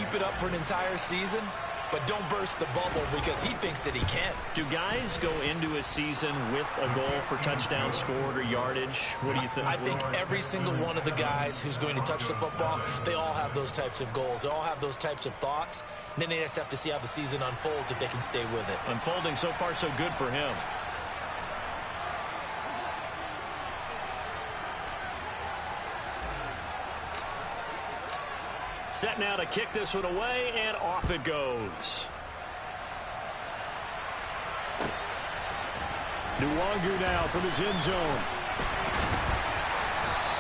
keep it up for an entire season, but don't burst the bubble because he thinks that he can. Do guys go into a season with a goal for touchdown scored or yardage? What do you think? I think every single one of the guys who's going to touch the football, they all have those types of goals. They all have those types of thoughts. And then they just have to see how the season unfolds if they can stay with it. Unfolding so far so good for him. Set now to kick this one away, and off it goes. Nwangu now from his end zone.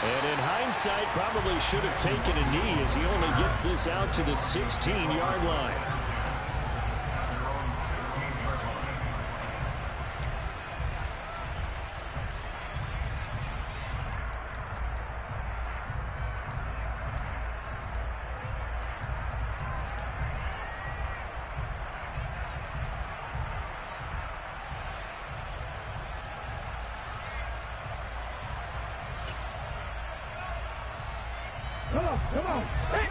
And in hindsight, probably should have taken a knee as he only gets this out to the 16-yard line. Come on. Hey.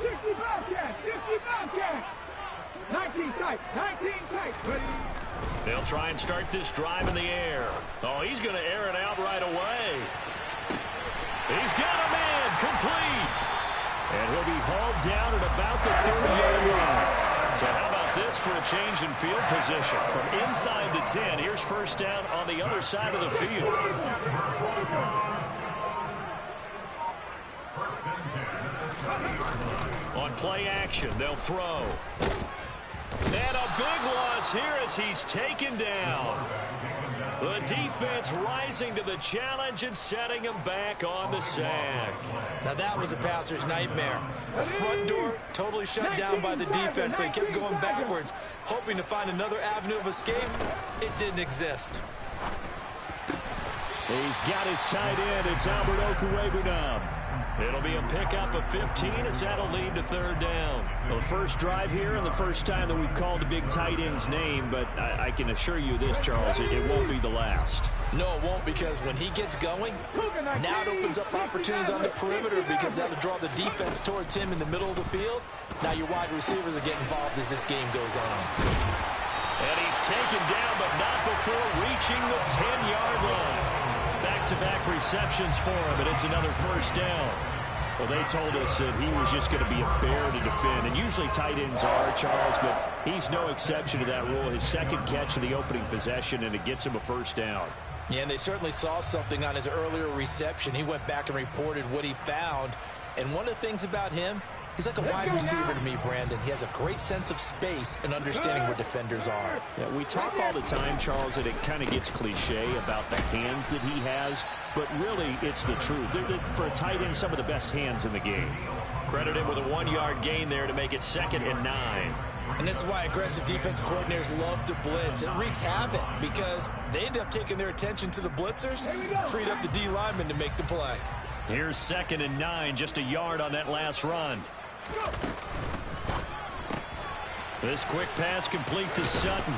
60 Bobcats. 60 Bobcats. 19 tight. 19 tight. Ready. They'll try and start this drive in the air. Oh, he's going to air it out right away. He's got a man complete. And he'll be hauled down at about the 30-yard line. So how about this for a change in field position? From inside the 10, here's first down on the other side of the field. On play action, they'll throw. And a big loss here as he's taken down. The defense rising to the challenge and setting him back on the sack. Now that was a passer's nightmare. The front door totally shut down by the defense. So he kept going backwards, hoping to find another avenue of escape. It didn't exist. He's got his tight end. It's Albert Okwuegbunam. It'll be a pickup of 15 as that'll lead to third down. Well, the first drive here and the first time that we've called a big tight end's name, but I can assure you this, Charles, it won't be the last. No, it won't, because when he gets going, now it opens up opportunities on the perimeter because that'll draw the defense towards him in the middle of the field. Now your wide receivers are getting involved as this game goes on. And he's taken down, but not before reaching the 10-yard line. Back-to-back receptions for him, and it's another first down. Well, they told us that he was just going to be a bear to defend, and usually tight ends are, Charles, but he's no exception to that rule. His second catch of the opening possession, and it gets him a first down. Yeah, and they certainly saw something on his earlier reception. He went back and reported what he found, and one of the things about him, he's like a wide receiver to me, Brandon. He has a great sense of space and understanding where defenders are. Yeah, we talk all the time, Charles, that it kind of gets cliche about the hands that he has, but really it's the truth. For a tight end, some of the best hands in the game. Credit him with a 1-yard gain there to make it 2nd and 9. And this is why aggressive defensive coordinators love to blitz. It wreaks havoc because they end up taking their attention to the blitzers, freed up the D lineman to make the play. Here's 2nd and 9, just a yard on that last run. This quick pass complete to Sutton.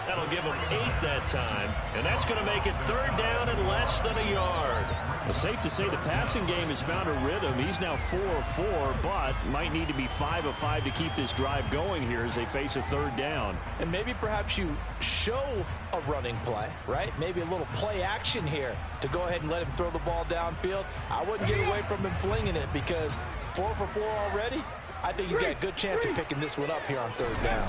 That'll give him 8 that time, and that's going to make it third down and less than a yard. Well, safe to say the passing game has found a rhythm. He's now 4 of 4, but might need to be 5 of 5 to keep this drive going here as they face a third down. And maybe perhaps you show a running play, right? Maybe a little play action here to go ahead and let him throw the ball downfield. I wouldn't get away from him flinging it because 4 for 4 already. I think he's got a good chance of picking this one up here on third down.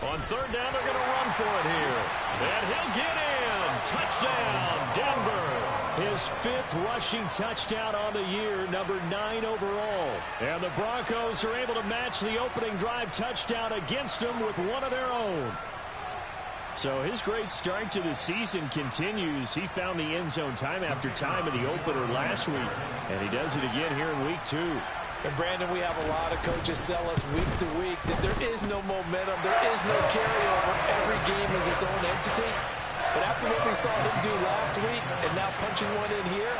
On third down, they're going to run for it here. And he'll get in. Touchdown, Denver. His 5th rushing touchdown on the year, number 9 overall. And the Broncos are able to match the opening drive touchdown against them with one of their own. So his great start to the season continues. He found the end zone time after time in the opener last week. And he does it again here in week 2. And, Brandon, we have a lot of coaches sell us week to week that there is no momentum, there is no carryover. Every game is its own entity. But after what we saw him do last week and now punching one in here,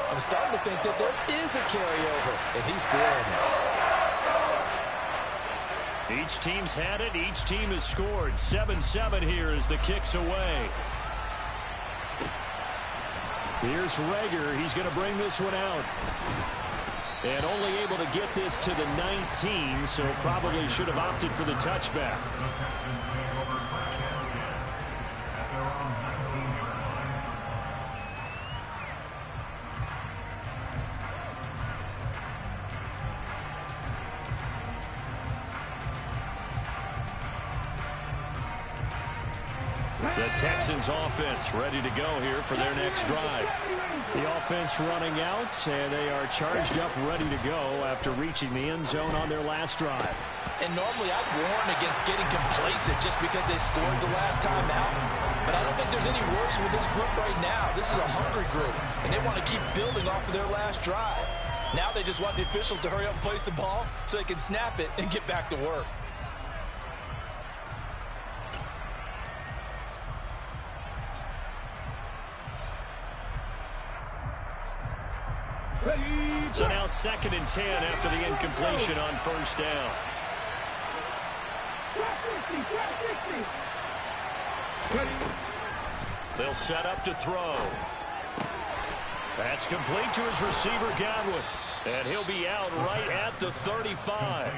I'm starting to think that there is a carryover, and he's feeling it. Each team's had it. Each team has scored. 7-7 here as the kick's away. Here's Rager. He's going to bring this one out. And only able to get this to the 19, so probably should have opted for the touchback. The Texans offense ready to go here for their next drive. The offense running out, and they are charged up, ready to go after reaching the end zone on their last drive. And normally I'd warn against getting complacent just because they scored the last time out. But I don't think there's any worse with this group right now. This is a hungry group, and they want to keep building off of their last drive. Now they just want the officials to hurry up and place the ball so they can snap it and get back to work. So now 2nd and 10 after the incompletion on first down. They'll set up to throw. That's complete to his receiver, Godwin. And he'll be out right at the 35.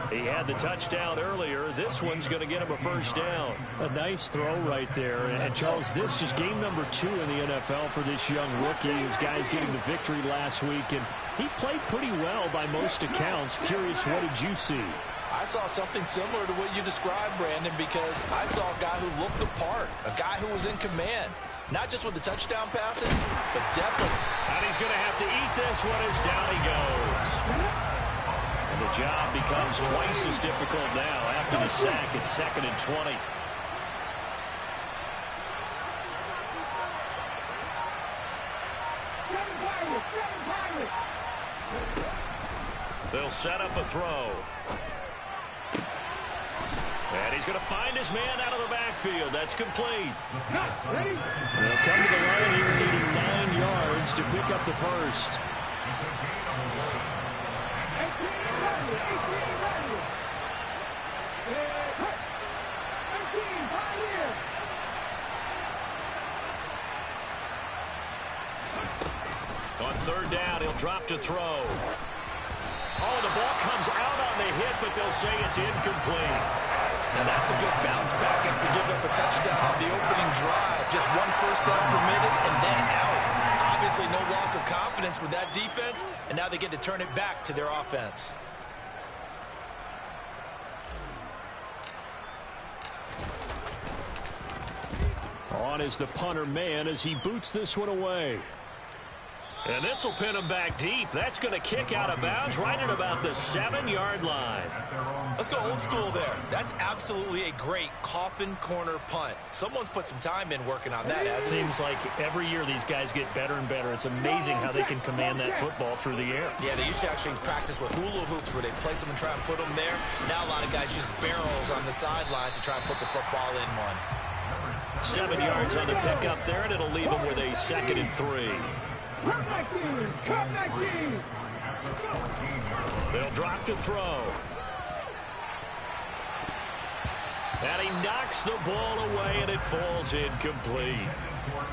He had the touchdown earlier. This one's going to get him a first down. A nice throw right there. And, Charles, this is game number 2 in the NFL for this young rookie. His guys getting the victory last week, and he played pretty well by most accounts. Curious, what did you see? I saw something similar to what you described, Brandon, because I saw a guy who looked the part, a guy who was in command. Not just with the touchdown passes, but definitely. And he's going to have to eat this one as down he goes. And the job becomes twice as difficult now after the sack. It's 2nd and 20. They'll set up a throw. And he's going to find his man out of the backfield. That's complete. They'll come to the line here needing 9 yards to pick up the first. On 3rd down, he'll drop to throw. Oh, the ball comes out on the hit, but they'll say it's incomplete. Now that's a good bounce back after giving up a touchdown on the opening drive. Just 1 first down permitted and then out. Obviously no loss of confidence with that defense, and now they get to turn it back to their offense. On is the punter man as he boots this one away. And this will pin him back deep. That's going to kick out of bounds right at about the 7-yard line. Let's go old school there. That's absolutely a great coffin corner punt. Someone's put some time in working on that. It seems like every year these guys get better and better. It's amazing how they can command that football through the air. Yeah, they used to actually practice with hula hoops where they place them and try and put them there. Now a lot of guys use barrels on the sidelines to try and put the football in one. 7 yards on the pickup there, and it'll leave them with a 2nd and 3. They'll drop to throw. And he knocks the ball away, and it falls incomplete.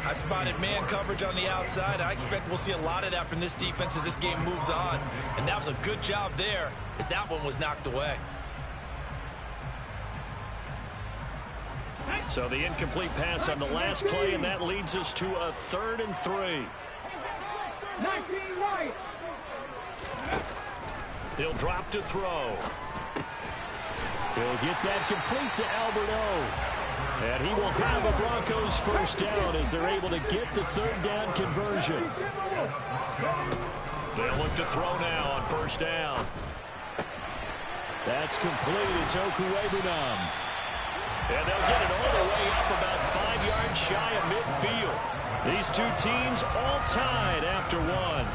I spotted man coverage on the outside. I expect we'll see a lot of that from this defense as this game moves on. And that was a good job there as that one was knocked away. So the incomplete pass on the last play, and that leads us to a 3rd and 3. He'll drop to throw. He'll get that complete to Albert O. And he will have a Broncos first down as they're able to get the 3rd down conversion. They'll look to throw now on first down. That's complete. It's Okuwebunam. And they'll get it all the way up about 5 yards shy of midfield. These two teams all tied after one.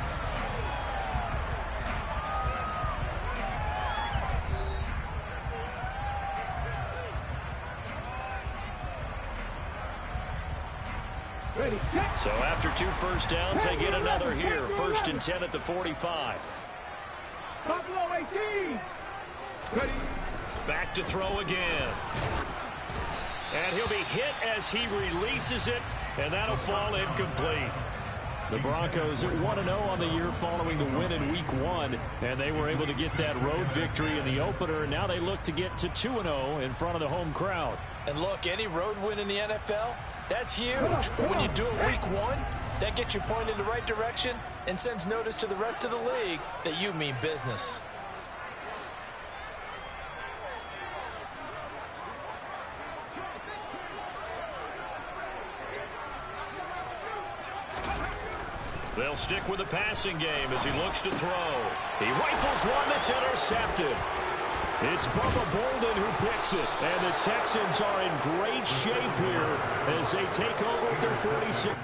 So after 2 first downs, they get another here. 1st and 10 at the 45. Buffalo 18. Ready. Back to throw again. And he'll be hit as he releases it, and that'll fall incomplete. The Broncos at 1-0 on the year following the win in Week 1, and they were able to get that road victory in the opener. Now they look to get to 2-0 in front of the home crowd. And look, any road win in the NFL, that's huge. But when you do it Week 1, that gets you pointed in the right direction and sends notice to the rest of the league that you mean business. They'll stick with the passing game as he looks to throw. He rifles one that's intercepted. It's Bubba Bolden who picks it. And the Texans are in great shape here as they take over at their 46.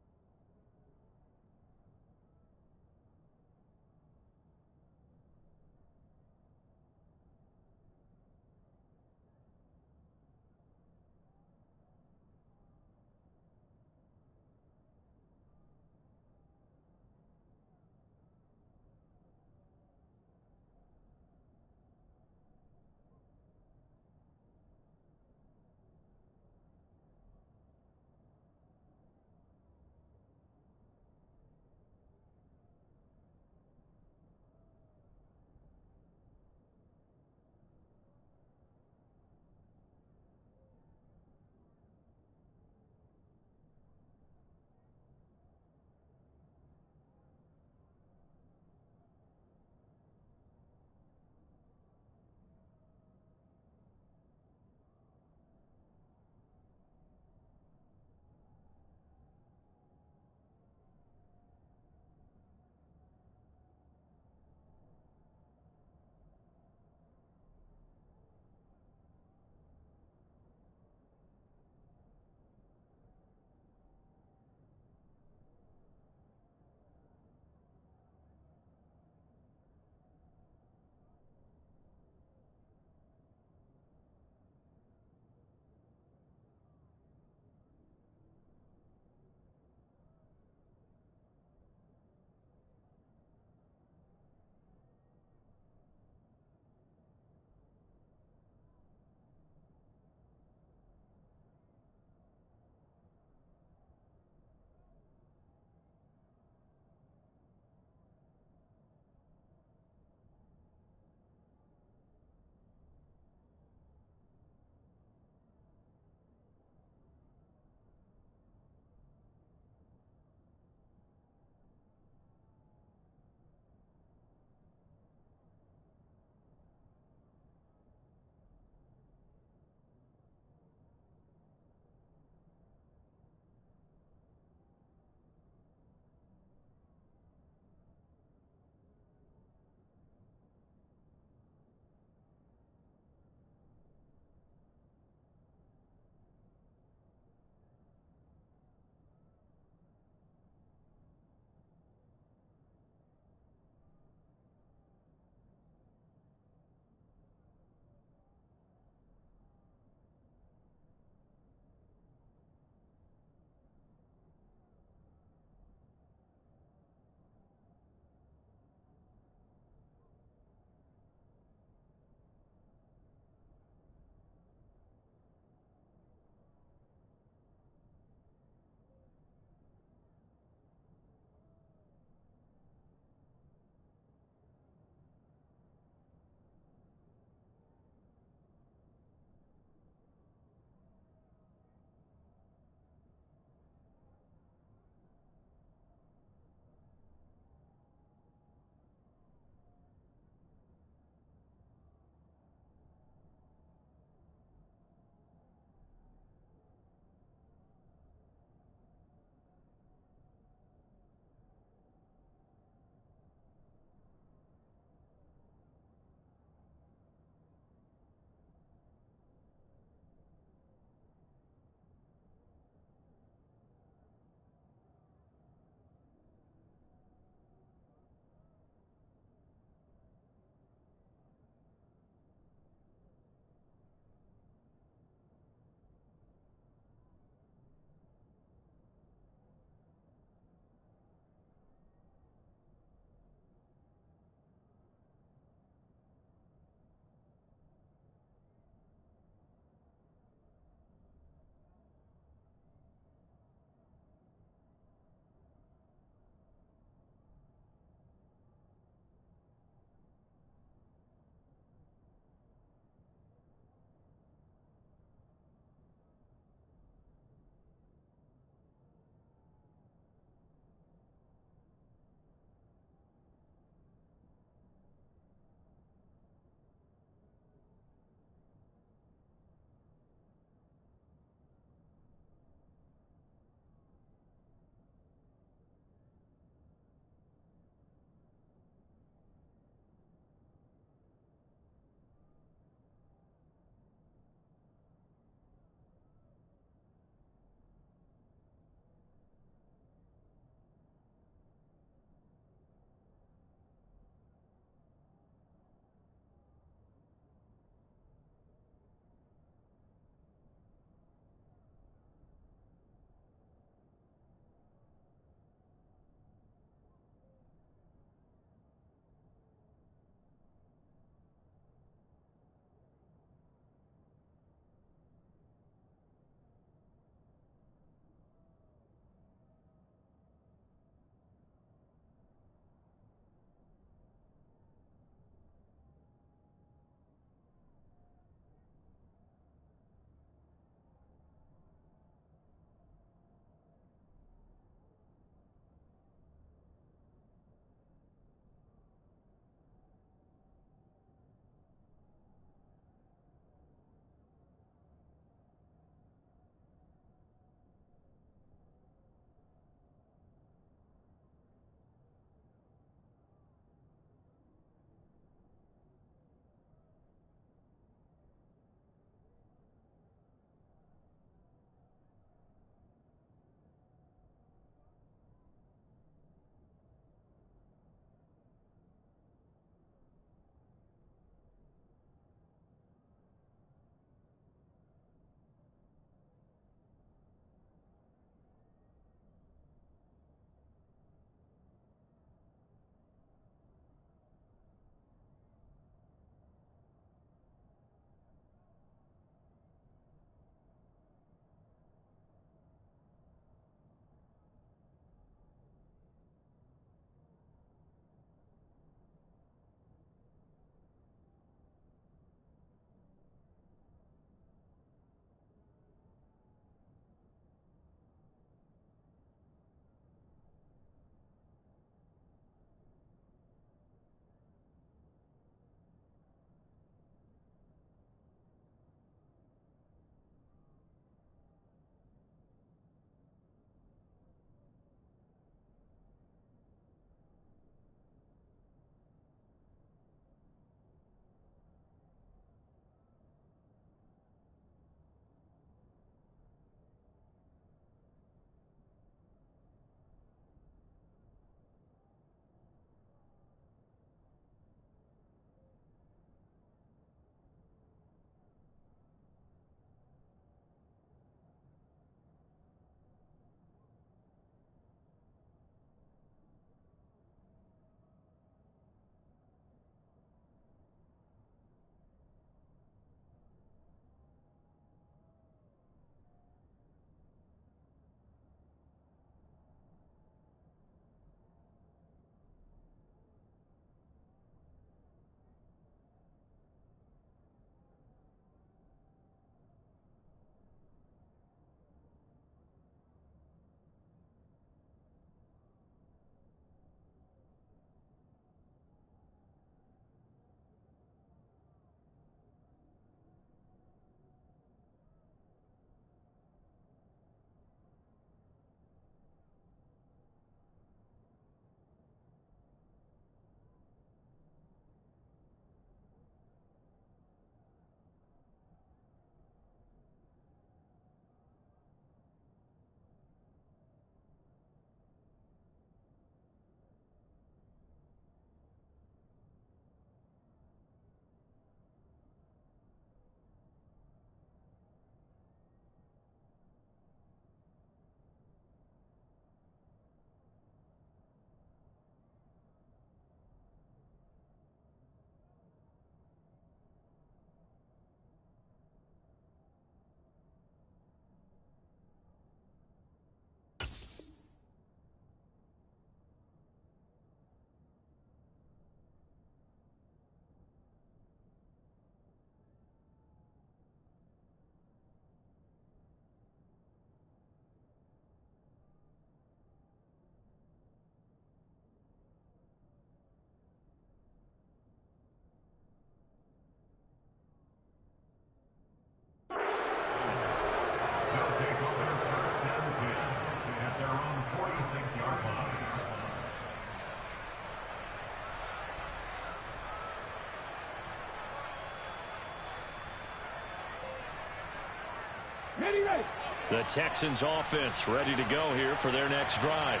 Ready, ready. The Texans offense ready to go here for their next drive.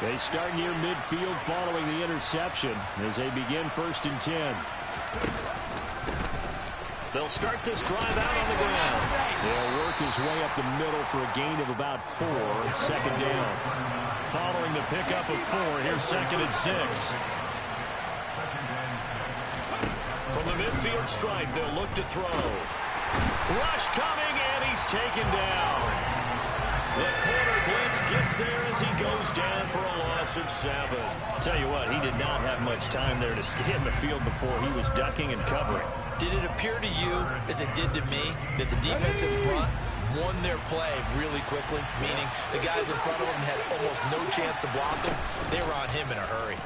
They start near midfield following the interception as they begin 1st and 10. They'll start this drive out on the ground. They'll work his way up the middle for a gain of about 4. 2nd down. Following the pickup of 4, here's 2nd and 6. From the midfield stripe, they'll look to throw. Rush coming, and he's taken down. The corner blitz gets there as he goes down for a loss of 7. Tell you what, he did not have much time there to scan the field before he was ducking and covering. Did it appear to you, as it did to me, that the defensive front won their play really quickly? Meaning the guys in front of him had almost no chance to block him. They were on him in a hurry.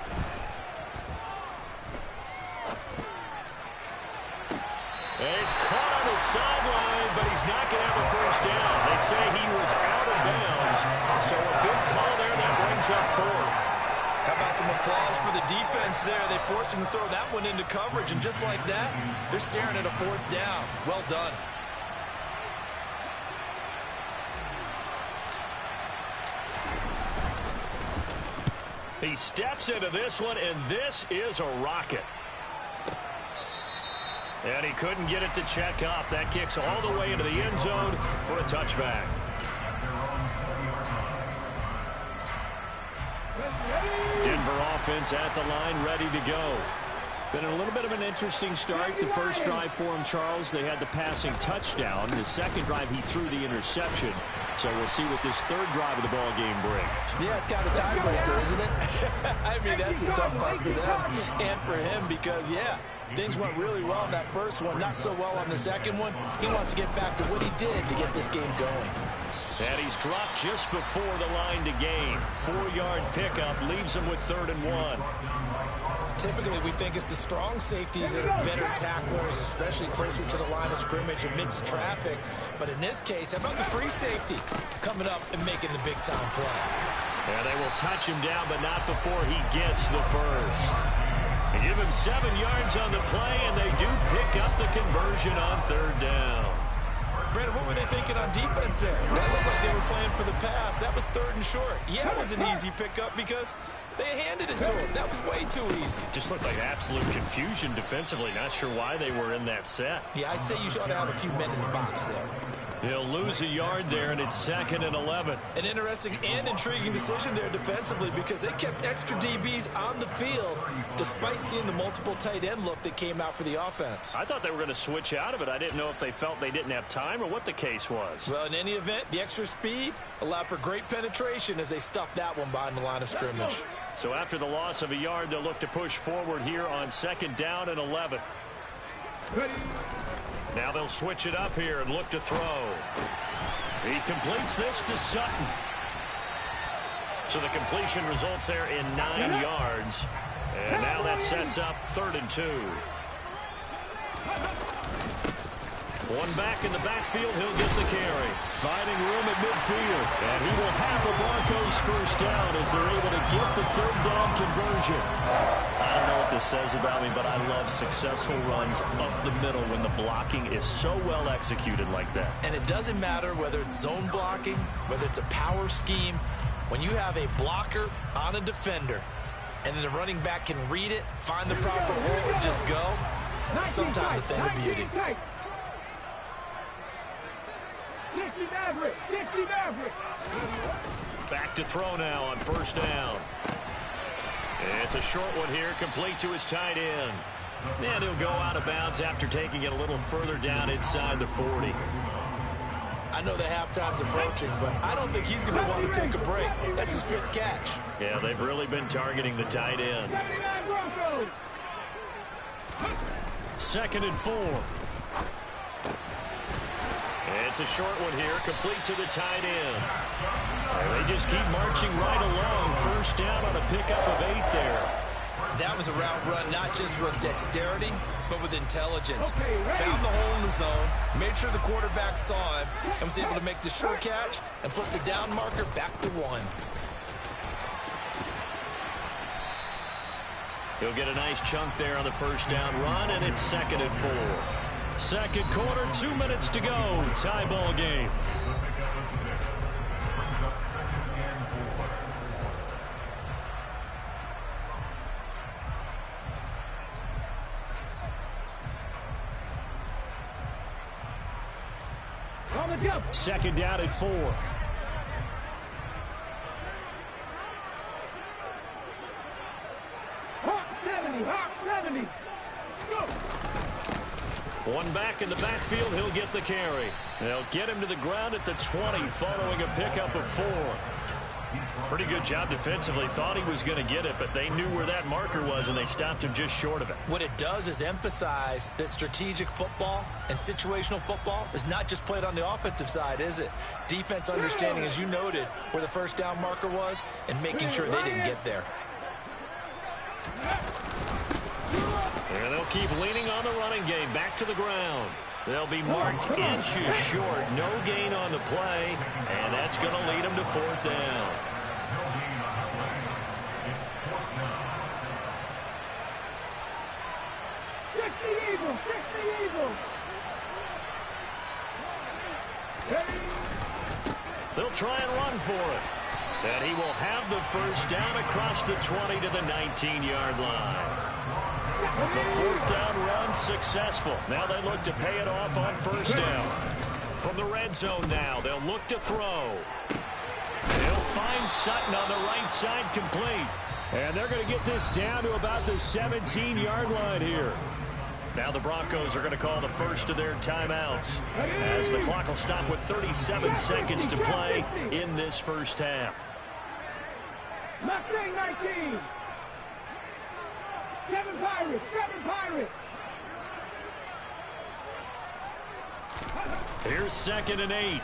He's caught on the sideline, but he's not going to have a 1st down. They say he was out of bounds, so a big call there that brings up 4th. How about some applause for the defense there? They forced him to throw that one into coverage, and just like that, they're staring at a 4th down. Well done. He steps into this one, and this is a rocket. And he couldn't get it to check up. That kicks all the way into the end zone for a touchback. Denver offense at the line, ready to go. Been a little bit of an interesting start. The first drive for him, Charles, they had the passing touchdown. The second drive, he threw the interception. So we'll see what this 3rd drive of the ball game brings. Yeah, it's kind of a tiebreaker, isn't it? I mean, that's a tough part for them and for him because, yeah, things went really well in that first one, not so well on the second one. He wants to get back to what he did to get this game going. And he's dropped just before the line to gain. 4-yard pickup leaves him with 3rd and 1. Typically, we think it's the strong safeties that are better tacklers, especially closer to the line of scrimmage amidst traffic. But in this case, how about the free safety coming up and making the big-time play? And they will touch him down, but not before he gets the 1st. They give him 7 yards on the play, and they do pick up the conversion on 3rd down. Brandon, what were they thinking on defense there? That looked like they were playing for the pass. That was 3rd and short. Yeah, it was an easy pickup because they handed it to him. That was way too easy. Just looked like absolute confusion defensively. Not sure why they were in that set. Yeah, I'd say you ought to have a few men in the box there. He'll lose a yard there, and it's 2nd and 11. An interesting and intriguing decision there defensively because they kept extra DBs on the field despite seeing the multiple tight end look that came out for the offense. I thought they were going to switch out of it. I didn't know if they felt they didn't have time or what the case was. Well, in any event, the extra speed allowed for great penetration as they stuffed that one behind the line of scrimmage. So after the loss of a yard, they'll look to push forward here on 2nd down and 11. Ready. Now they'll switch it up here and look to throw. He completes this to Sutton. So the completion results there in 9 yards. And now that sets up 3rd and 2. One back in the backfield, he'll get the carry. Finding room at midfield. And he will have the Broncos 1st down as they're able to get the 3rd down conversion. I don't know what this says about me, but I love successful runs up the middle when the blocking is so well executed like that. And it doesn't matter whether it's zone blocking, whether it's a power scheme. When you have a blocker on a defender, and then the running back can read it, find the proper hole, and just go, sometimes a thing of beauty. 60 Maverick, 60 Maverick. Back to throw now on 1st down. It's a short one here, complete to his tight end. And he'll go out of bounds after taking it a little further down inside the 40. I know the halftime's approaching, but I don't think he's going to want to take a break. That's his 5th catch. Yeah, they've really been targeting the tight end. 2nd and 4. It's a short one here, complete to the tight end. They just keep marching right along. 1st down on a pickup of 8 there. That was a route run, not just with dexterity, but with intelligence. Found the hole in the zone, made sure the quarterback saw him, and was able to make the short catch and flip the down marker back to 1. He'll get a nice chunk there on the 1st down run, and it's 2nd and 4. Second quarter, 2 minutes to go. Tie ball game. Second down at 4. Hawk 70, Hawk 70. Go. One back in the backfield, he'll get the carry. They'll get him to the ground at the 20 following a pickup of 4. Pretty good job defensively. Thought he was going to get it, but they knew where that marker was, and they stopped him just short of it. What it does is emphasize that strategic football and situational football is not just played on the offensive side, is it? Defense understanding, as you noted, where the first down marker was and making sure they didn't get there. And they'll keep leaning on the running game. Back to the ground. They'll be marked inches short. No gain on the play, and that's going to lead them to 4th down. Fix the Eagles, fix the Eagles. They'll try and run for it. And he will have the first down across the 20 to the 19-yard line. The 4th down run successful. Now they look to pay it off on first down. From the red zone now, they'll look to throw. They'll find Sutton on the right side, complete. And they're going to get this down to about the 17-yard line here. Now the Broncos are going to call the first of their timeouts, as the clock will stop with 37 seconds to play in this first half. Mustang 19. 7 Pirates, 7 Pirates. Here's 2nd and 8.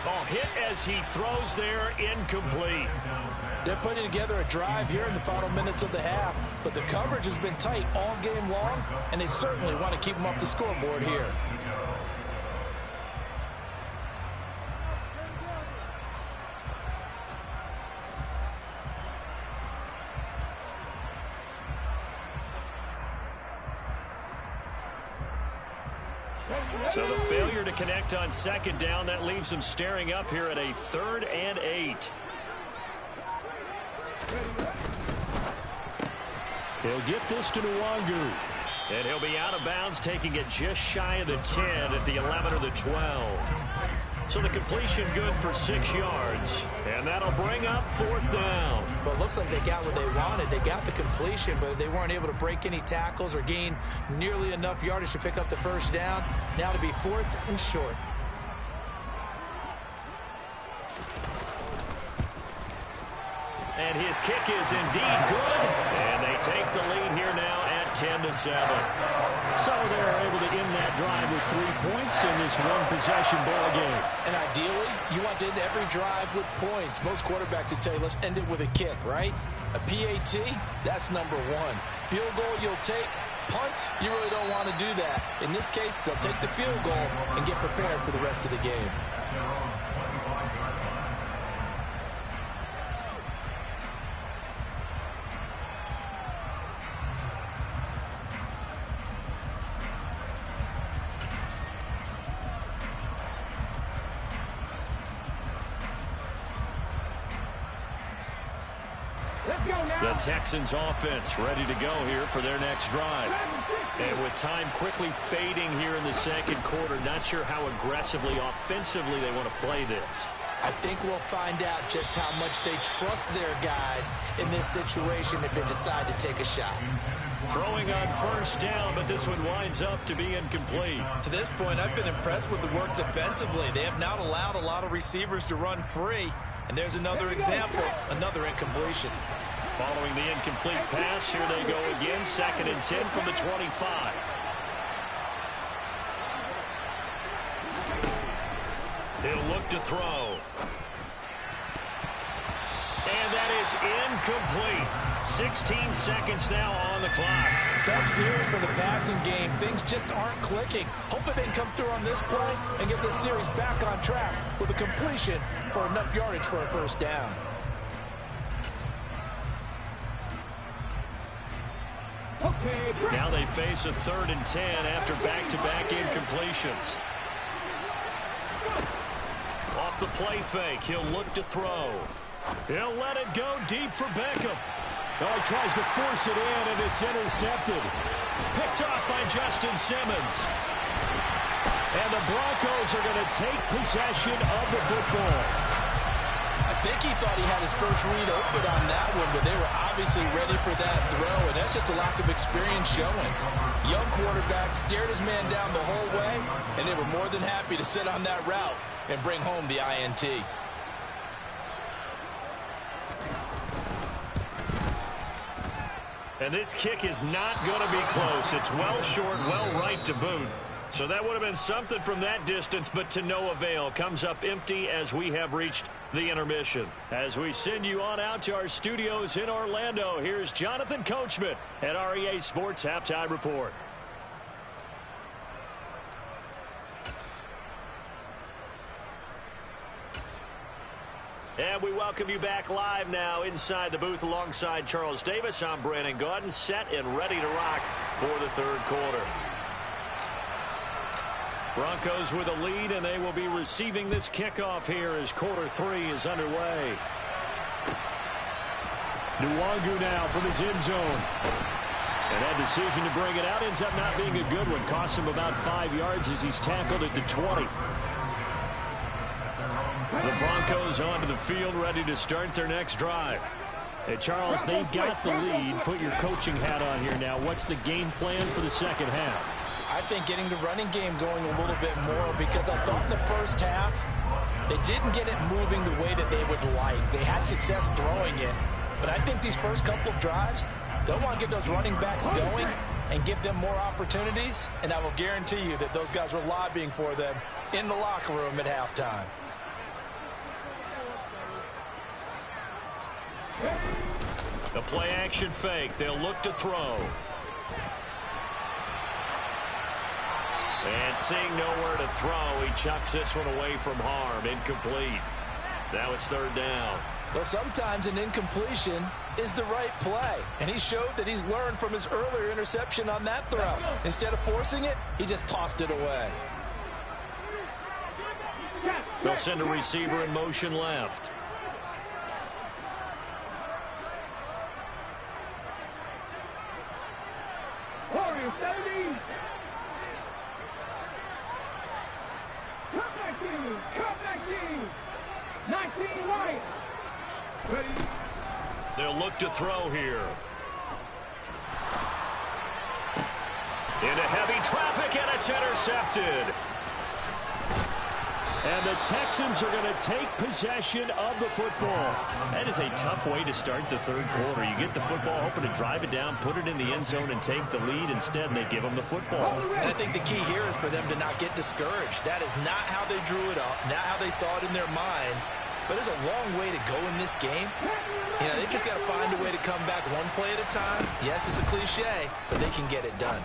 Oh, hit as he throws there, incomplete. They're putting together a drive here in the final minutes of the half, but the coverage has been tight all game long, and they certainly want to keep them off the scoreboard here. So the failure to connect on 2nd down, that leaves them staring up here at a 3rd and 8. He'll get this to Nwangu. And he'll be out of bounds, taking it just shy of the 10 at the 11 or the 12. So the completion good for 6 yards. And that'll bring up 4th down. Well, it looks like they got what they wanted. They got the completion, but they weren't able to break any tackles or gain nearly enough yardage to pick up the first down. Now to be 4th and short. And his kick is indeed good. And they take the lead here now at 10-7. So they're able to end that drive with 3 points in this one-possession ball game. And ideally, you want to end every drive with points. Most quarterbacks would tell you, let's end it with a kick, right? A PAT, that's number 1. Field goal you'll take. Punts, you really don't want to do that. In this case, they'll take the field goal and get prepared for the rest of the game. The Texans offense ready to go here for their next drive. And with time quickly fading here in the second quarter, not sure how aggressively, offensively they want to play this. I think we'll find out just how much they trust their guys in this situation if they decide to take a shot. Throwing on first down, but this one winds up to be incomplete. To this point, I've been impressed with the work defensively. They have not allowed a lot of receivers to run free. And there's another example, another incompletion. Following the incomplete pass, here they go again, 2nd and 10 from the 25. He'll look to throw. And that is incomplete. 16 seconds now on the clock. Tough series for the passing game. Things just aren't clicking. Hoping they can come through on this play and get this series back on track with a completion for enough yardage for a first down. Now they face a 3rd and 10 after back-to-back incompletions. Off the play fake, he'll look to throw. He'll let it go deep for Beckham. Oh, he tries to force it in, and it's intercepted. Picked off by Justin Simmons. And the Broncos are going to take possession of the football. I think he thought he had his first read open on that one, but they were obviously ready for that throw, and that's just a lack of experience showing. Young quarterback stared his man down the whole way, and they were more than happy to sit on that route and bring home the INT. And this kick is not going to be close. It's well short, well right to boot. So that would have been something from that distance, but to no avail. Comes up empty as we have reached the intermission. As we send you on out to our studios in Orlando, here's Jonathan Coachman at REA Sports Halftime Report. And we welcome you back live now inside the booth alongside Charles Davis. I'm Brandon Gaudin, set and ready to rock for the 3rd quarter. Broncos with a lead, and they will be receiving this kickoff here as quarter 3 is underway. Nwangu now from his end zone. And that decision to bring it out ends up not being a good one. Cost him about 5 yards as he's tackled at the 20. The Broncos onto the field, ready to start their next drive. Hey, Charles, they've got the lead. Put your coaching hat on here now. What's the game plan for the second half? I think getting the running game going a little bit more, because I thought in the first half they didn't get it moving the way that they would like. They had success throwing it, but I think these first couple of drives, they'll want to get those running backs going and give them more opportunities, and I will guarantee you that those guys were lobbying for them in the locker room at halftime. The play action fake. They'll look to throw. And seeing nowhere to throw, he chucks this one away from harm. Incomplete. Now it's 3rd down. Well, sometimes an incompletion is the right play, and he showed that he's learned from his earlier interception on that throw. Instead of forcing it, he just tossed it away. They'll send a receiver in motion left. Warriors 30. Come back in. 19 right. Ready. They'll look to throw here. Into heavy traffic, and it's intercepted. And the Texans are going to take possession of the football. That is a tough way to start the 3rd quarter. You get the football, hoping to drive it down, put it in the end zone, and take the lead. Instead, they give them the football. And I think the key here is for them to not get discouraged. That is not how they drew it up, not how they saw it in their minds. But there's a long way to go in this game. You know, they've just got to find a way to come back one play at a time. Yes, it's a cliche, but they can get it done.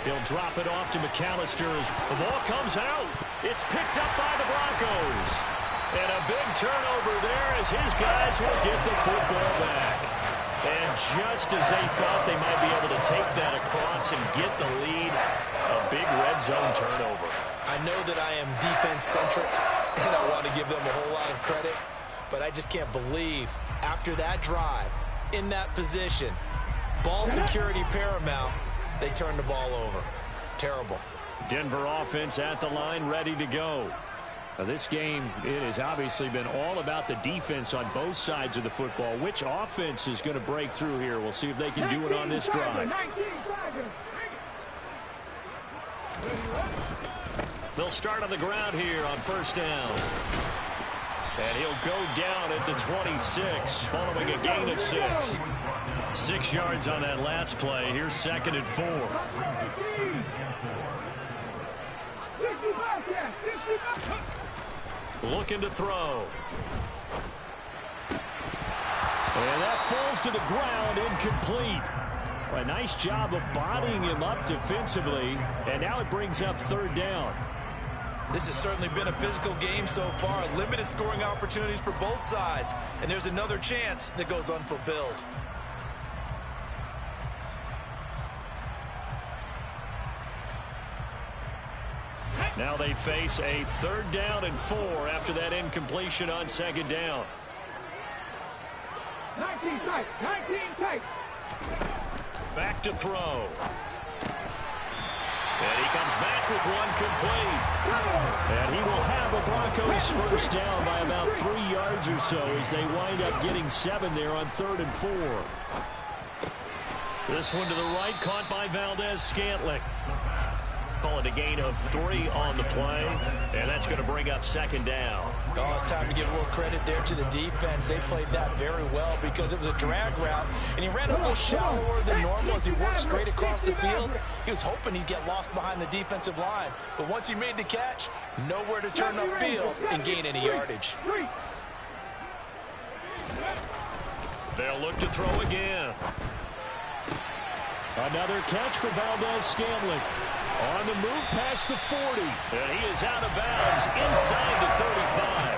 He'll drop it off to McAllister as the ball comes out. It's picked up by the Broncos. And a big turnover there as his guys will get the football back. And just as they thought they might be able to take that across and get the lead, a big red zone turnover. I know that I am defense-centric, and I want to give them a whole lot of credit, but I just can't believe after that drive, in that position, ball security paramount, they turned the ball over. Terrible. Denver offense at the line, ready to go. Now, this game, it has obviously been all about the defense on both sides of the football. Which offense is going to break through here? We'll see if they can do it on this drive. They'll start on the ground here on 1st down. And he'll go down at the 26 following a gain of 6. 6 yards on that last play. Here's 2nd and 4. Looking to throw. And that falls to the ground, incomplete. A nice job of bodying him up defensively. And now it brings up 3rd down. This has certainly been a physical game so far. Limited scoring opportunities for both sides. And there's another chance that goes unfulfilled. Now they face a 3rd down and 4 after that incompletion on 2nd down. 19 tight, 19 tight. Back to throw. And he comes back with one complete. And he will have the Broncos first down by about 3 yards or so as they wind up getting 7 there on 3rd and 4. This one to the right, caught by Valdez-Scantling. Call it a gain of 3 on the play, and that's going to bring up 2nd down. Oh, it's time to give a little credit there to the defense. They played that very well because it was a drag route, and he ran a little shallower than normal as he worked straight across the field. He was hoping he'd get lost behind the defensive line, but once he made the catch, nowhere to turn upfield and gain any yardage. They'll look to throw again. Another catch for Valdez-Scantling. On the move past the 40. And he is out of bounds inside the 35.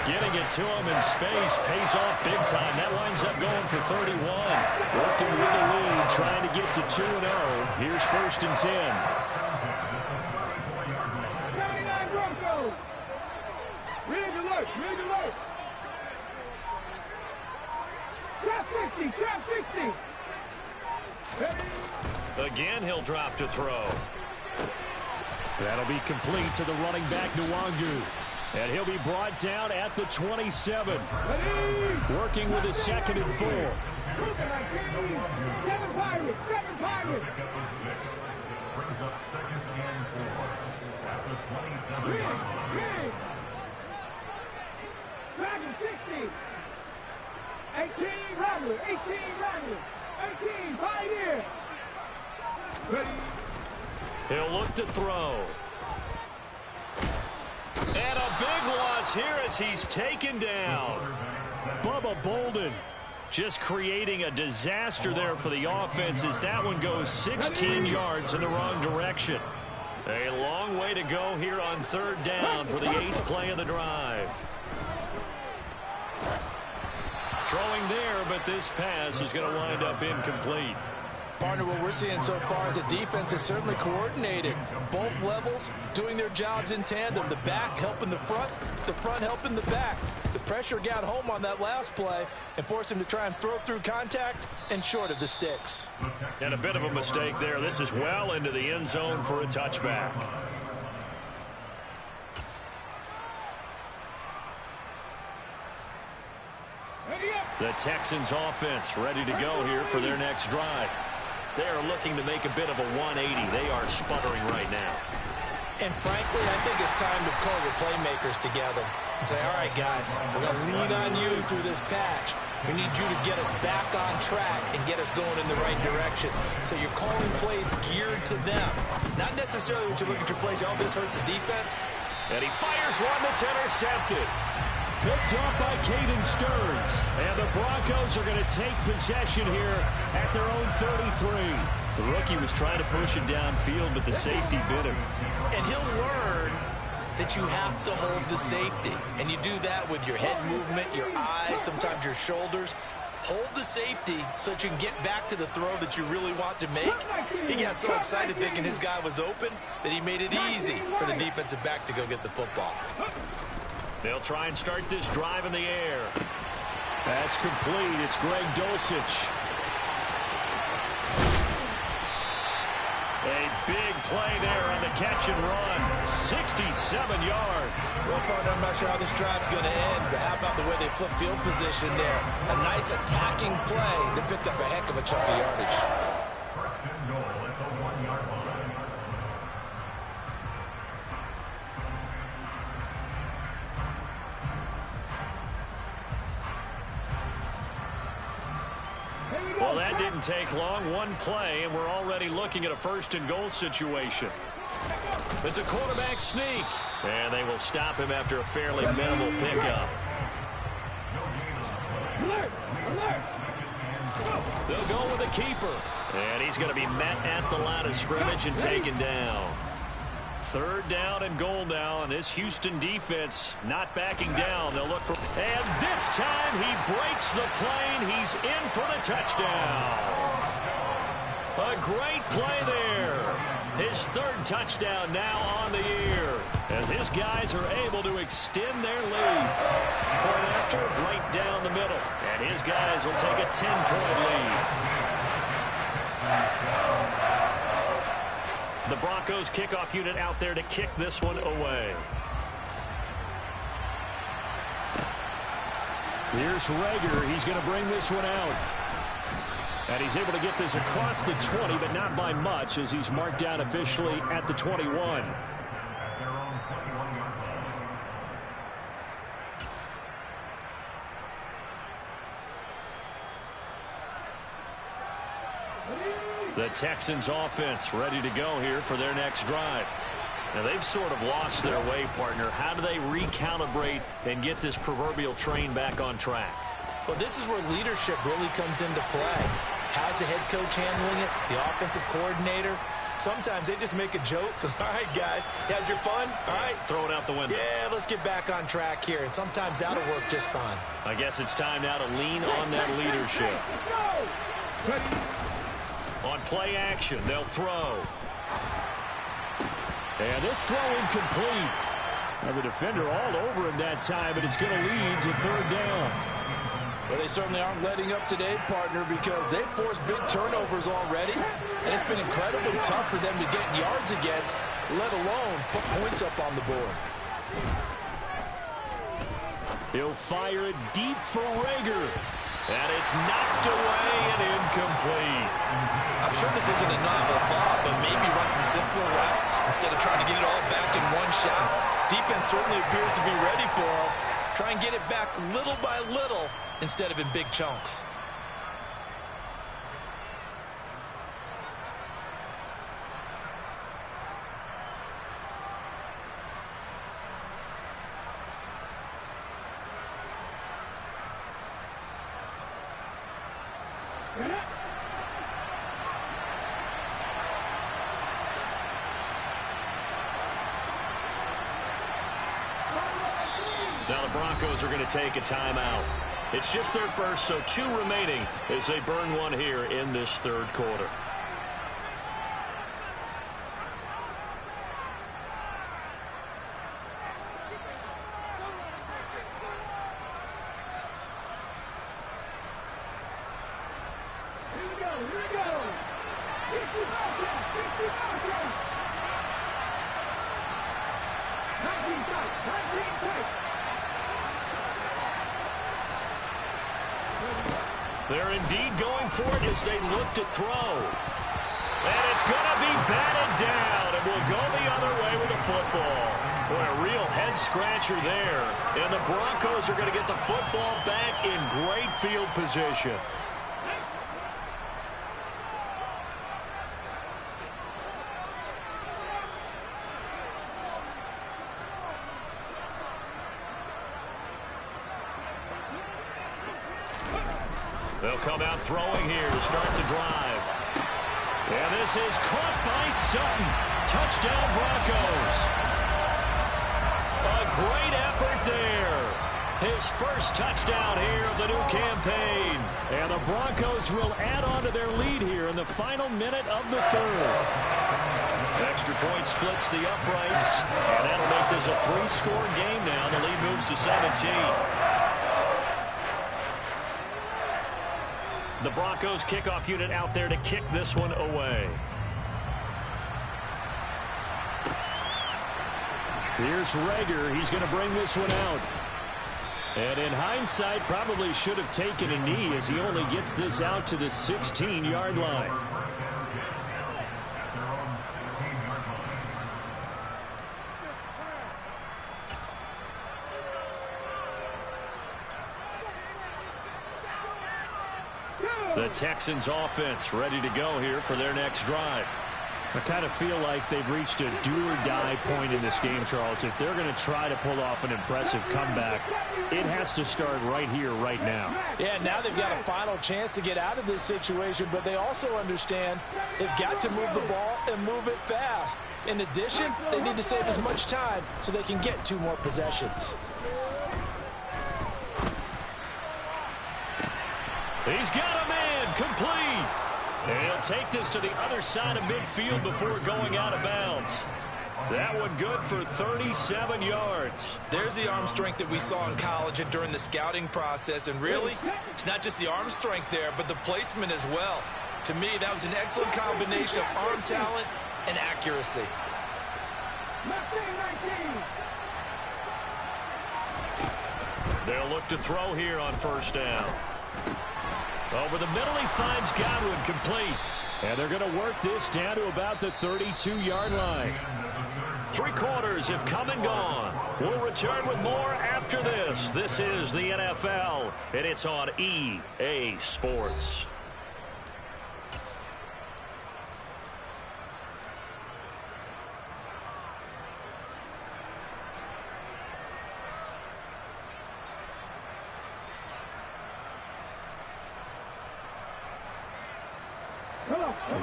Getting it to him in space pays off big time. That winds up going for 31. Working with the lead, trying to get to 2-0. Here's 1st and 10. 79 Broncos. Rig alert, rig alert. Trap 60, trap 60. Again, he'll drop to throw. That'll be complete to the running back, Nwangu. And he'll be brought down at the 27. Working with a 2nd and 4. 7 Pirates, 7 Pirates. Rig. Dragon 60. 18 Rattler, 18 Rattler. 18 Pioneer. He'll look to throw. And a big loss here as he's taken down. Bubba Bolden just creating a disaster there for the offense as that one goes 16 yards in the wrong direction. A long way to go here on 3rd down for the 8th play of the drive. Throwing there, but this pass is going to wind up incomplete. Partner, what we're seeing so far is a defense is certainly coordinated. Both levels doing their jobs in tandem. The back helping the front helping the back. The pressure got home on that last play and forced him to try and throw through contact and short of the sticks. And a bit of a mistake there. This is well into the end zone for a touchback. The Texans offense ready to go here for their next drive. They are looking to make a bit of a 180. They are sputtering right now. And frankly, I think it's time to call your playmakers together and say, all right, guys, we're going to lean on you through this patch. We need you to get us back on track and get us going in the right direction. So you're calling plays geared to them. Not necessarily when you look at your plays, oh, this hurts the defense. And he fires one that's intercepted. Picked off by Caden Stearns. And the Broncos are going to take possession here at their own 33. The rookie was trying to push it downfield, but the safety bit him. And he'll learn that you have to hold the safety. And you do that with your head movement, your eyes, sometimes your shoulders. Hold the safety so that you can get back to the throw that you really want to make. He got so excited thinking his guy was open that he made it easy for the defensive back to go get the football. They'll try and start this drive in the air. That's complete. It's Greg Dulcich. A big play there on the catch and run. 67 yards. Well, partner, I'm not sure how this drive's going to end, but how about the way they flip field position there? A nice attacking play that picked up a heck of a chunk of yardage. First and goal at the 1-yard line. Well, that didn't take long. One play, and we're already looking at a 1st and goal situation. It's a quarterback sneak. And they will stop him after a fairly minimal pickup. They'll go with a keeper. And he's going to be met at the line of scrimmage and taken down. 3rd down and goal now, and this Houston defense not backing down. They'll look for, and this time he breaks the plane. He's in for the touchdown. A great play there. His third touchdown now on the year as his guys are able to extend their lead. Point after, right down the middle. And his guys will take a 10-point lead. The Broncos kickoff unit out there to kick this one away. Here's Rager. He's going to bring this one out. And he's able to get this across the 20, but not by much, as he's marked down officially at the 21. The Texans offense ready to go here for their next drive. Now, they've sort of lost their way, partner. How do they recalibrate and get this proverbial train back on track? Well, this is where leadership really comes into play. How's the head coach handling it? The offensive coordinator? Sometimes they just make a joke. All right, guys, you had your fun? All right. Throw it out the window. Yeah, let's get back on track here. And sometimes that'll work just fine. I guess it's time now to lean on that leadership. On play action, they'll throw. And this throw incomplete. And the defender all over him that time, but it's going to lead to third down. Well, they certainly aren't letting up today, partner, because they've forced big turnovers already, and it's been incredibly tough for them to get yards against, let alone put points up on the board. He'll fire it deep for Rager. And it's knocked away and incomplete. I'm sure this isn't a novel thought, but maybe run some simpler routes instead of trying to get it all back in one shot. Defense certainly appears to be ready for him. Try and get it back little by little instead of in big chunks. Now the Broncos are going to take a timeout. It's just their first, so 2 remaining as they burn one here in this third quarter. Here we go. 60 Bobcats. 19 tight. They're indeed going for it as they look to throw. And it's going to be batted down, and will go the other way with the football. Boy, a real head-scratcher there. And the Broncos are going to get the football back in great field position. They'll come out throwing here to start the drive. And this is caught by Sutton. Touchdown, Broncos. A great effort there. His first touchdown here of the new campaign. And the Broncos will add on to their lead here in the final minute of the third. Extra point splits the uprights. And that'll make this a 3-score game now. The lead moves to 17. The Broncos kickoff unit out there to kick this one away. Here's Rager. He's going to bring this one out. And in hindsight, probably should have taken a knee as he only gets this out to the 16-yard line. The Texans offense ready to go here for their next drive. I kind of feel like they've reached a do-or-die point in this game, Charles. If they're going to try to pull off an impressive comeback, it has to start right here, right now. Yeah, now they've got a final chance to get out of this situation, but they also understand they've got to move the ball and move it fast. In addition, they need to save as much time so they can get 2 more possessions. He's got a man complete. He'll They'll take this to the other side of midfield before going out of bounds. That one good for 37 yards. There's the arm strength that we saw in college and during the scouting process. And really, it's not just the arm strength there, but the placement as well. To me, that was an excellent combination of arm talent and accuracy. They'll look to throw here on first down. Over the middle, he finds Godwin, complete. And they're going to work this down to about the 32-yard line. 3 quarters have come and gone. We'll return with more after this. This is the NFL, and it's on EA Sports.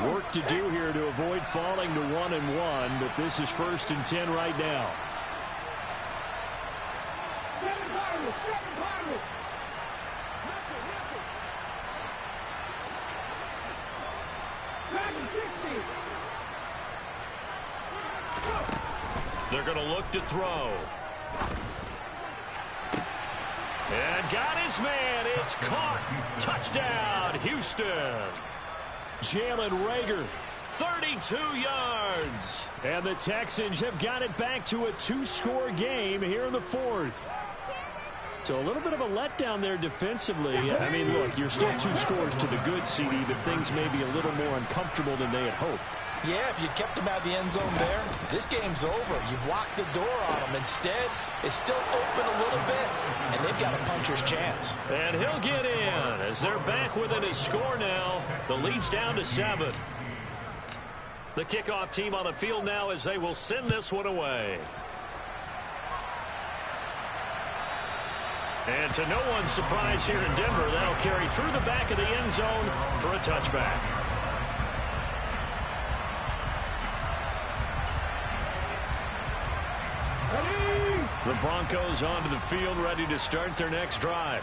Work to do here to avoid falling to 1-1, but this is 1st and 10 right now. They're going to look to throw. And got his man. It's caught. Touchdown, Houston. Jalen Reagor, 32 yards. and the Texans have got it back to a 2-score game here in the 4th. So a little bit of a letdown there defensively. I mean, look, you're still 2 scores to the good, CD, but things may be a little more uncomfortable than they had hoped. Yeah, if you kept them out of the end zone there, this game's over. You've locked the door on them. Instead, it's still open a little bit, and they've got a puncher's chance. And he'll get in as they're back within a score now. The lead's down to 7. The kickoff team on the field now as they will send this one away. And to no one's surprise here in Denver, that'll carry through the back of the end zone for a touchback. The Broncos onto the field, ready to start their next drive.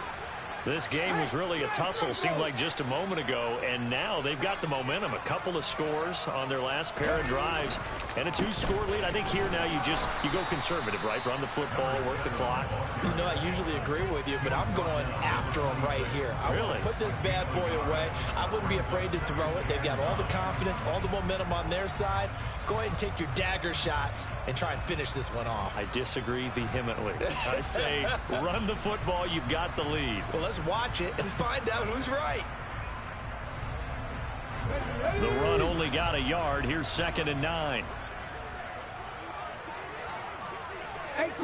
This game was really a tussle, seemed like just a moment ago, and now they've got the momentum. A couple of scores on their last pair of drives, and a 2-score lead. I think here now you go conservative, right? Run the football, work the clock. You know, I usually agree with you, but I'm going after them right here. I want to put this bad boy away. I wouldn't be afraid to throw it. They've got all the confidence, all the momentum on their side. Go ahead and take your dagger shots and try and finish this one off. I disagree vehemently. I say run the football. You've got the lead. Well, let's watch it and find out who's right. The run only got a yard. Here's 2nd and 9. 18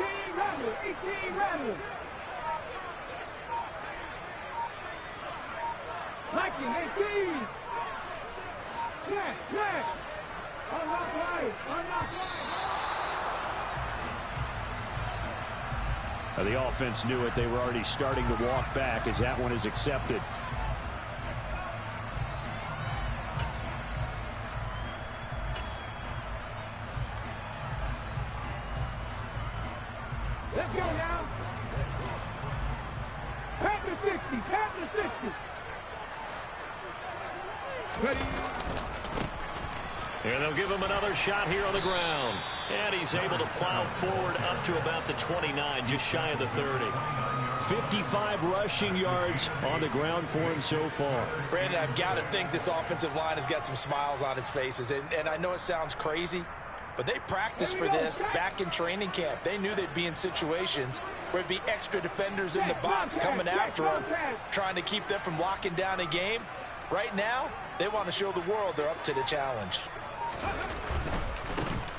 rattle. Liking 18. Check. Unlock right. The offense knew it. They were already starting to walk back as that one is accepted. Let's go now. Panther 60. Ready. And they'll give him another shot here on the ground. And he's able to plow forward up to about the 29, just shy of the 30. 55 rushing yards on the ground for him so far. Brandon, I've got to think this offensive line has got some smiles on its faces. And I know it sounds crazy, but they practiced for this back in training camp. They knew they'd be in situations where it'd be extra defenders in the box coming after them, trying to keep them from locking down a game. Right now, they want to show the world they're up to the challenge.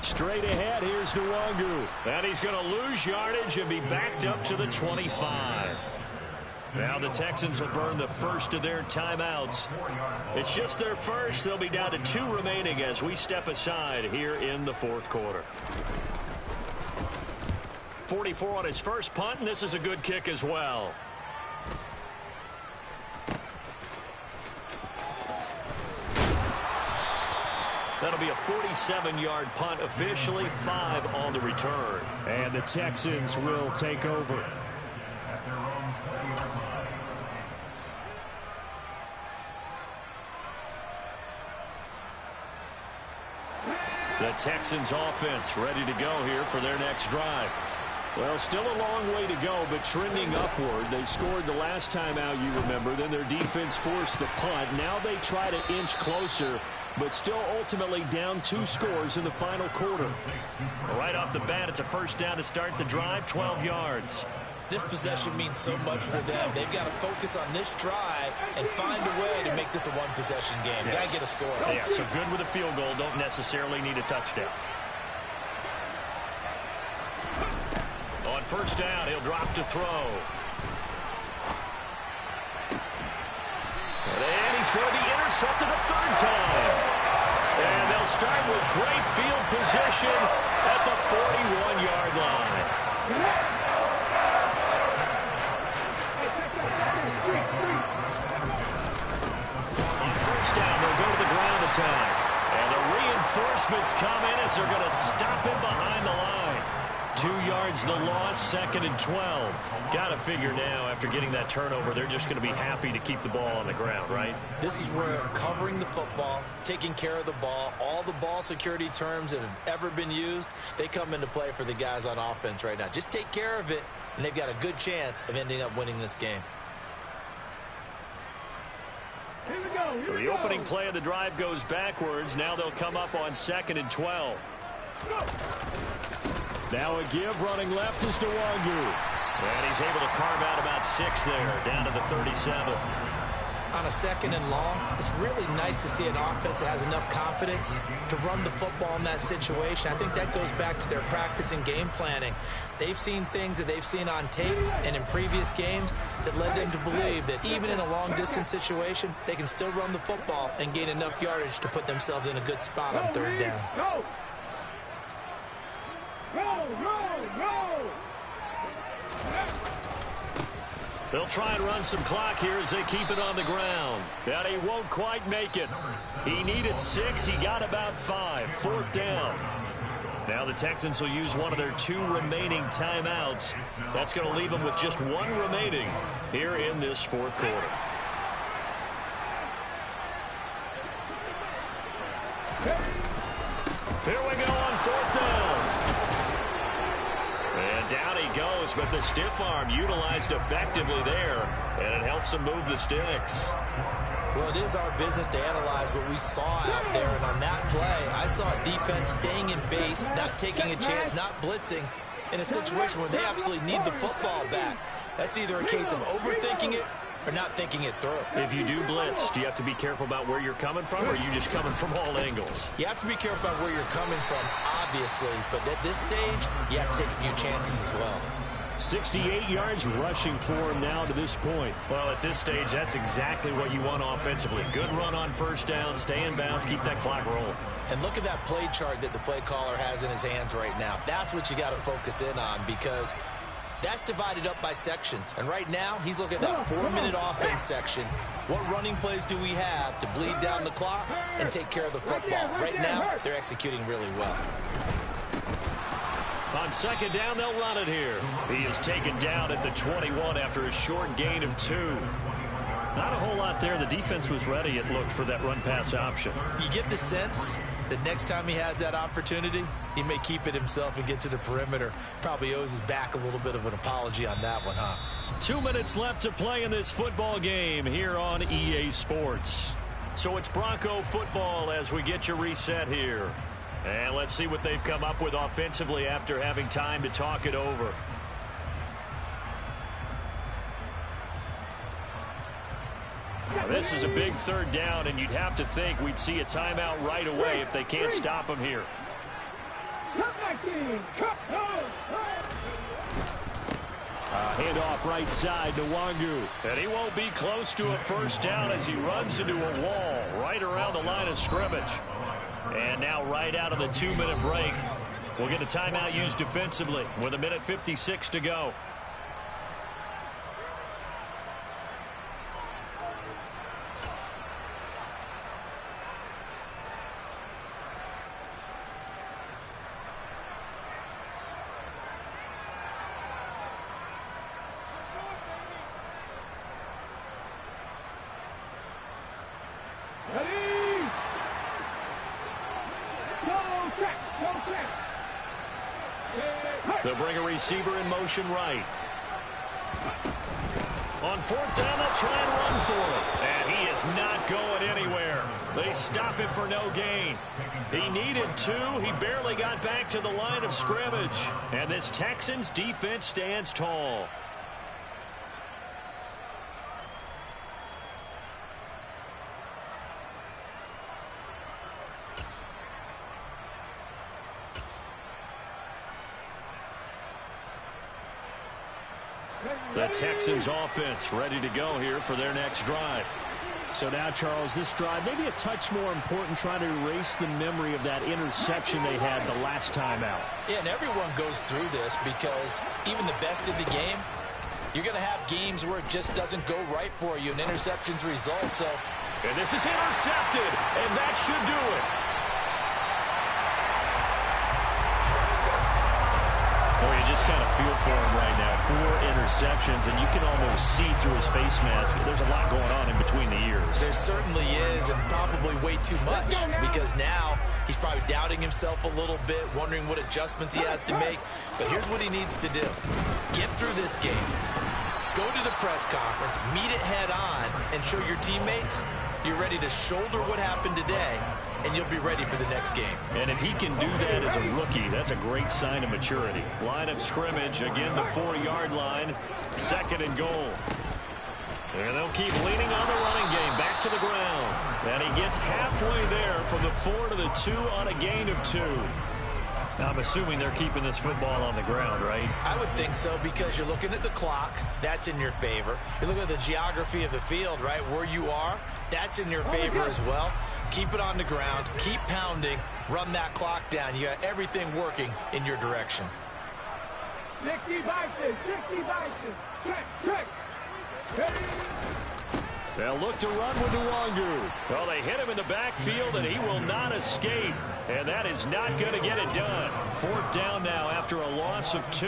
Straight ahead, here's Nwangu. And he's going to lose yardage and be backed up to the 25. Now the Texans will burn the first of their timeouts. It's just their first. They'll be down to 2 remaining as we step aside here in the 4th quarter. 44 on his first punt, and this is a good kick as well. That'll be a 47-yard punt, officially 5 on the return. And the Texans will take over. Texans offense ready to go here for their next drive. Well, still a long way to go, but trending upward. They scored the last time out, you remember. Then their defense forced the punt. Now they try to inch closer, but still ultimately down 2 scores in the final quarter. Right off the bat, it's a first down to start the drive, 12 yards. This possession means so much for them. They've got to focus on this drive and find a way to make this a one-possession game. Yes. Got to get a score. Yeah, so good with a field goal. Don't necessarily need a touchdown. On first down, he'll drop to throw. And he's going to be intercepted a third time. And they'll start with great field position at the 41-yard line. On first down, they'll go to the ground attack. And the reinforcements come in as they're going to stop him behind the line. 2 yards the loss, 2nd and 12. Got to figure now, after getting that turnover, they're just going to be happy to keep the ball on the ground, right? This is where covering the football, taking care of the ball, all the ball security terms that have ever been used, they come into play for the guys on offense right now. Just take care of it, and they've got a good chance of ending up winning this game. So the opening play of the drive goes backwards. Now they'll come up on 2nd and 12. Now a give, running left is Nwangu. And he's able to carve out about 6 there, down to the 37. On a 2nd and long, it's really nice to see an offense that has enough confidence to run the football in that situation. I think that goes back to their practice and game planning. They've seen things that they've seen on tape and in previous games that led them to believe that even in a long-distance situation, they can still run the football and gain enough yardage to put themselves in a good spot on 3rd down. Go! Go, go, go! They'll try and run some clock here as they keep it on the ground. But he won't quite make it. He needed 6. He got about 5. 4th down. Now the Texans will use one of their 2 remaining timeouts. That's going to leave them with just 1 remaining here in this 4th quarter. Here we go on 4th down. And down he goes, but the stiff arm utilized effectively there, and it helps him move the sticks. Well, it is our business to analyze what we saw out there, and on that play, I saw a defense staying in base, not taking a chance, not blitzing, in a situation where they absolutely need the football back. That's either a case of overthinking it or not thinking it through. If you do blitz, do you have to be careful about where you're coming from, or are you just coming from all angles? You have to be careful about where you're coming from, obviously, but at this stage, you have to take a few chances as well. 68 yards rushing for him now to this point. Well, at this stage, that's exactly what you want offensively. Good run on first down, stay in bounds, keep that clock rolling. And look at that play chart that the play caller has in his hands right now. That's what you got to focus in on, because that's divided up by sections. And right now, he's looking at that 4-minute offense section. What running plays do we have to bleed down the clock and take care of the football? Right now, they're executing really well. On 2nd down, they'll run it here. He is taken down at the 21 after a short gain of 2. Not a whole lot there. The defense was ready, it looked, for that run-pass option. You get the sense that next time he has that opportunity, he may keep it himself and get to the perimeter. Probably owes his back a little bit of an apology on that one, huh? 2 minutes left to play in this football game here on EA Sports. So it's Bronco football as we get your reset here. And let's see what they've come up with offensively after having time to talk it over. Now, this is a big 3rd down, and you'd have to think we'd see a timeout right away if they can't stop him here. Handoff right side to Nwangu. And he won't be close to a first down as he runs into a wall right around the line of scrimmage. And now right out of the 2-minute break, we'll get a timeout used defensively with 1:56 to go. Ready? Go, check. They'll bring a receiver in motion right. On fourth down, they'll try and run for it. And he is not going anywhere. They stop him for no gain. He needed 2. He barely got back to the line of scrimmage. And this Texans defense stands tall. The Texans offense ready to go here for their next drive. So now, Charles, this drive maybe a touch more important, trying to erase the memory of that interception they had the last time out. Yeah, and everyone goes through this because even the best of the game, you're going to have games where it just doesn't go right for you, and interceptions result. So, and this is intercepted, and that should do it. Boy, you just kind of feel for him right now. 4 interceptions, and you can almost see through his face mask. There's a lot going on in between the ears. There certainly is, and probably way too much, because now he's probably doubting himself a little bit, wondering what adjustments he has to make. But here's what he needs to do. Get through this game. Go to the press conference, meet it head on, and show your teammates you're ready to shoulder what happened today, and you'll be ready for the next game. And if he can do that as a rookie, that's a great sign of maturity. Line of scrimmage, again the 4-yard line, 2nd and goal. And they'll keep leaning on the running game, back to the ground. And he gets halfway there from the 4 to the 2 on a gain of 2. I'm assuming they're keeping this football on the ground, right? I would think so, because you're looking at the clock. That's in your favor. You look at the geography of the field, right? Where you are, that's in your favor as well. Keep it on the ground. Keep pounding. Run that clock down. You got everything working in your direction. 60 Bison, 60 Bison. Check. They'll look to run with Nwangu. Well, they hit him in the backfield, and he will not escape. And that is not going to get it done. 4th down now after a loss of 2.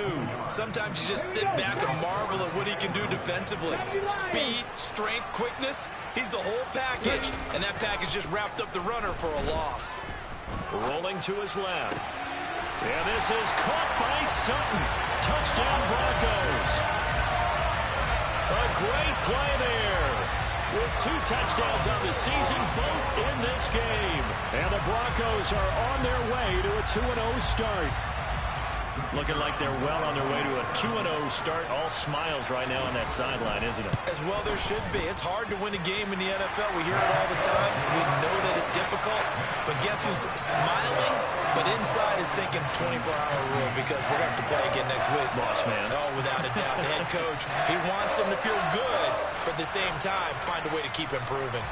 Sometimes you just sit back and marvel at what he can do defensively. Speed, strength, quickness. He's the whole package. And that package just wrapped up the runner for a loss. Rolling to his left. And this is caught by Sutton. Touchdown Broncos. A great play there. With 2 touchdowns on the season, both in this game. And the Broncos are on their way to a 2-0 start. Looking like they're well on their way to a 2-0 start. All smiles right now on that sideline, isn't it? As well there should be. It's hard to win a game in the NFL. We hear it all the time. We know that it's difficult. But guess who's smiling? But inside is thinking 24-hour rule, because we're going to have to play again next week. Boss man. Oh, without a doubt. The head coach, he wants them to feel good, but at the same time, find a way to keep improving.